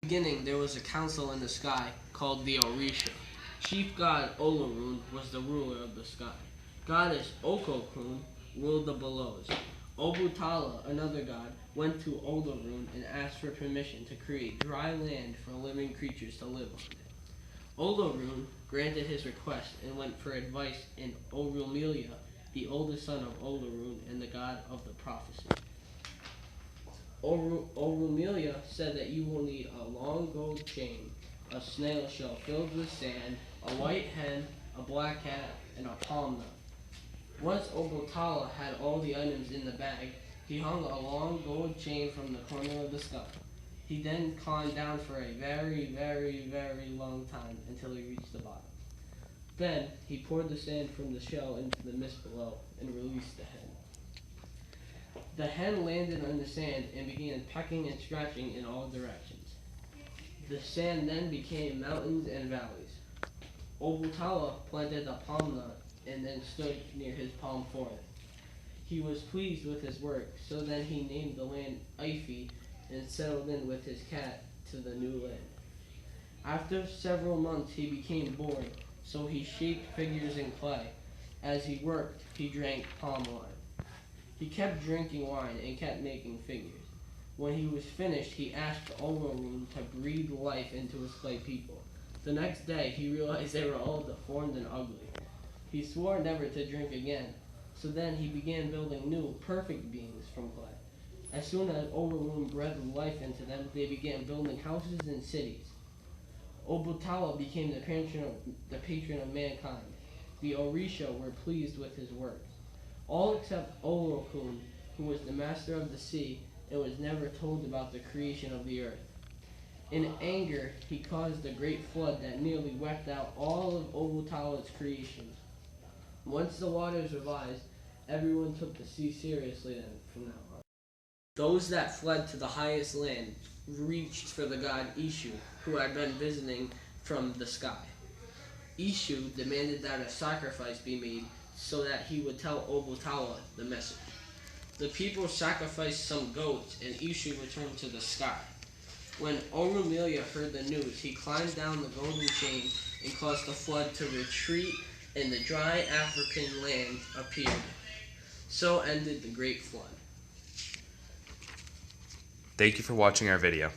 In the beginning, there was a council in the sky called the Orisha. Chief god Olorun was the ruler of the sky. Goddess Okokun ruled the belows. Obutala, another god, went to Olorun and asked for permission to create dry land for living creatures to live on it. Olorun granted his request and went for advice in Orumelia, the oldest son of Olorun and the god of the prophecy. Orumelia said that you will need a long gold chain, a snail shell filled with sand, a white hen, a black cat, and a palm nut. Once Obotala had all the items in the bag, he hung a long gold chain from the corner of the sky. He then climbed down for a very, very, very long time until he reached the bottom. Then he poured the sand from the shell into the mist below and released the hen. The hen landed on the sand and began pecking and scratching in all directions. The sand then became mountains and valleys. Obutala planted a palm nut and then stood near his palm forest. He was pleased with his work, so then he named the land Ifi and settled in with his cat to the new land. After several months he became bored, so he shaped figures in clay. As he worked, he drank palm wine. He kept drinking wine and kept making figures. When he was finished, he asked Olorun to breathe life into his clay people. The next day, he realized they were all deformed and ugly. He swore never to drink again, so then he began building new, perfect beings from clay. As soon as Olorun breathed life into them, they began building houses and cities. Obutala became the patron of mankind. The Orisha were pleased with his works. All except Olorun, who was the master of the sea and was never told about the creation of the earth. In anger, he caused a great flood that nearly wiped out all of Obutala's creations. Once the waters revised, everyone took the sea seriously then from now on. Those that fled to the highest land reached for the god Ishu, who had been visiting from the sky. Ishu demanded that a sacrifice be made so that he would tell Obutala the message. The people sacrificed some goats and Ishu returned to the sky. When Orumelia heard the news, he climbed down the golden chain and caused the flood to retreat and the dry African land appeared. So ended the Great Flood. Thank you for watching our video.